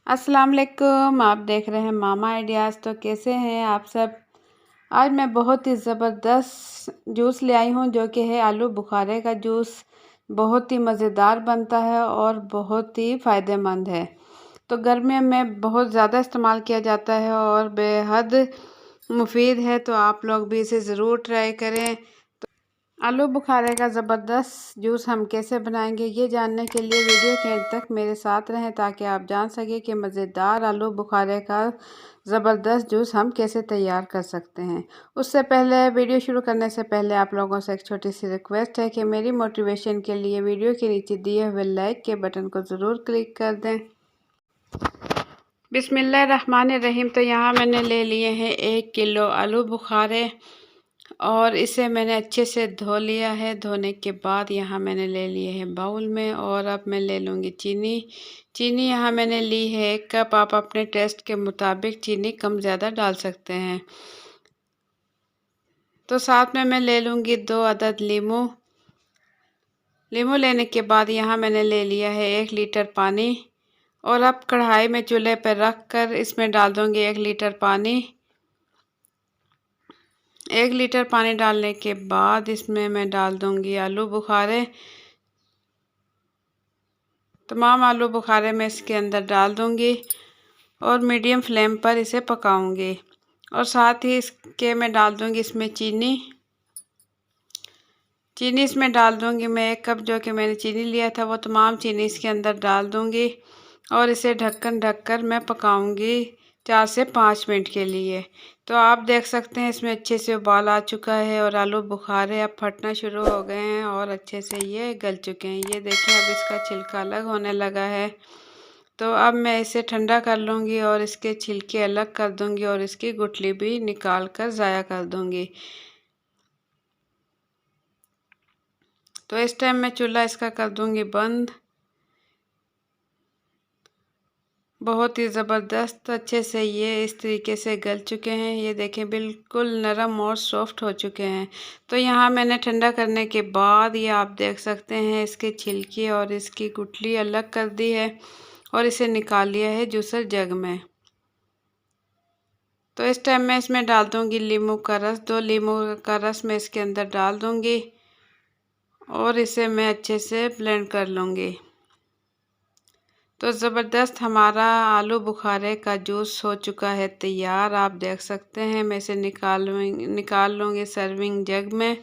अस्सलाम वालेकुम। आप देख रहे हैं मामा आइडियाज़। तो कैसे हैं आप सब। आज मैं बहुत ही ज़बरदस्त जूस ले आई हूँ जो कि है आलू बुखारे का जूस। बहुत ही मज़ेदार बनता है और बहुत ही फ़ायदेमंद है। तो गर्मियों में बहुत ज़्यादा इस्तेमाल किया जाता है और बेहद मुफीद है। तो आप लोग भी इसे ज़रूर ट्राई करें। आलू बुखारे का ज़बरदस्त जूस हम कैसे बनाएंगे ये जानने के लिए वीडियो के अंत तक मेरे साथ रहें ताकि आप जान सकें कि मज़ेदार आलू बुखारे का ज़बरदस्त जूस हम कैसे तैयार कर सकते हैं। उससे पहले वीडियो शुरू करने से पहले आप लोगों से एक छोटी सी रिक्वेस्ट है कि मेरी मोटिवेशन के लिए वीडियो के नीचे दिए हुए लाइक के बटन को ज़रूर क्लिक कर दें। बिस्मिल्लाहिर्रहमानिर्रहीम। तो यहाँ मैंने ले लिए हैं 1 किलो आलू बुखारे और इसे मैंने अच्छे से धो लिया है। धोने के बाद यहाँ मैंने ले लिए हैं बाउल में और अब मैं ले लूँगी चीनी यहाँ मैंने ली है 1 कप। आप अपने टेस्ट के मुताबिक चीनी कम ज़्यादा डाल सकते हैं। तो साथ में मैं ले लूँगी 2 अदद लीमू लेने के बाद यहाँ मैंने ले लिया है 1 लीटर पानी और अब कढ़ाई में चूल्हे पर रख कर इसमें डाल दूँगी 1 लीटर पानी। 1 लीटर पानी डालने के बाद इसमें मैं डाल दूंगी आलू बुखारे। तमाम आलू बुखारे मैं इसके अंदर डाल दूंगी और मीडियम फ्लेम पर इसे पकाऊंगी। और साथ ही इसके मैं डाल दूंगी इसमें चीनी इसमें डाल दूंगी मैं 1 कप जो कि मैंने चीनी लिया था वो तमाम चीनी इसके अंदर डाल दूंगी और इसे ढक कर मैं पकाऊंगी 4 से 5 मिनट के लिए। तो आप देख सकते हैं इसमें अच्छे से उबाल आ चुका है और आलू बुखारे अब फटना शुरू हो गए हैं और अच्छे से ये गल चुके हैं। ये देखें अब इसका छिलका अलग होने लगा है। तो अब मैं इसे ठंडा कर लूँगी और इसके छिलके अलग कर दूँगी और इसकी गुठली भी निकाल कर ज़ाया कर दूँगी। तो इस टाइम मैं चूल्हा इसका कर दूँगी बंद। बहुत ही ज़बरदस्त अच्छे से ये इस तरीके से गल चुके हैं। ये देखें बिल्कुल नरम और सॉफ्ट हो चुके हैं। तो यहाँ मैंने ठंडा करने के बाद ये आप देख सकते हैं इसके छिलके और इसकी गुठली अलग कर दी है और इसे निकाल लिया है जूसर जग में। तो इस टाइम मैं इसमें डाल दूँगी नींबू का रस। 2 नींबू का रस मैं इसके अंदर डाल दूँगी और इसे मैं अच्छे से ब्लेंड कर लूँगी। तो ज़बरदस्त हमारा आलू बुखारे का जूस हो चुका है तैयार। आप देख सकते हैं मैं इसे निकाल लूँगी सर्विंग जग में।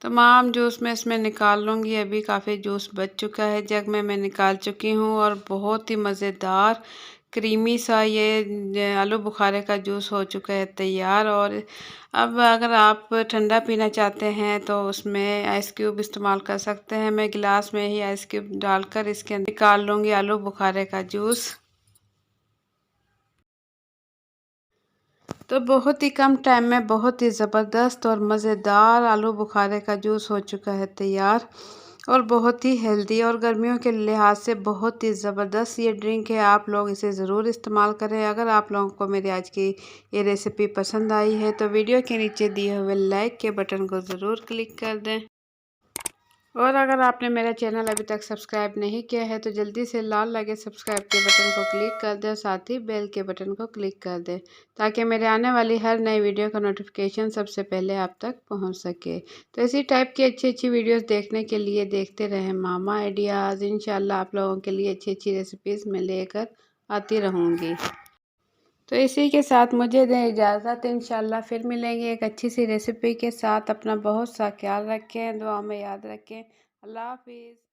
तमाम जूस मैं इसमें निकाल लूँगी। अभी काफ़ी जूस बच चुका है जग में, मैं निकाल चुकी हूँ और बहुत ही मज़ेदार क्रीमी सा ये आलू बुखारे का जूस हो चुका है तैयार। और अब अगर आप ठंडा पीना चाहते हैं तो उसमें आइस क्यूब इस्तेमाल कर सकते हैं। मैं गिलास में ही आइस क्यूब डालकर इसके अंदर निकाल लूँगी आलू बुखारे का जूस। तो बहुत ही कम टाइम में बहुत ही ज़बरदस्त और मज़ेदार आलू बुखारे का जूस हो चुका है तैयार और बहुत ही हेल्दी और गर्मियों के लिहाज से बहुत ही ज़बरदस्त ये ड्रिंक है। आप लोग इसे ज़रूर इस्तेमाल करें। अगर आप लोगों को मेरी आज की ये रेसिपी पसंद आई है तो वीडियो के नीचे दिए हुए लाइक के बटन को ज़रूर क्लिक कर दें। और अगर आपने मेरा चैनल अभी तक सब्सक्राइब नहीं किया है तो जल्दी से लाल लगे सब्सक्राइब के बटन को क्लिक कर दें, साथ ही बेल के बटन को क्लिक कर दें ताकि मेरे आने वाली हर नई वीडियो का नोटिफिकेशन सबसे पहले आप तक पहुंच सके। तो इसी टाइप की अच्छी वीडियोस देखने के लिए देखते रहें मामा आइडियाज़। इंशाल्लाह आप लोगों के लिए अच्छी रेसिपीज़ मैं लेकर आती रहूँगी। तो इसी के साथ मुझे दें इजाज़त। इंशाल्लाह फिर मिलेंगे एक अच्छी सी रेसिपी के साथ। अपना बहुत सा ख्याल रखें, दुआ में याद रखें। अल्लाह हाफिज़।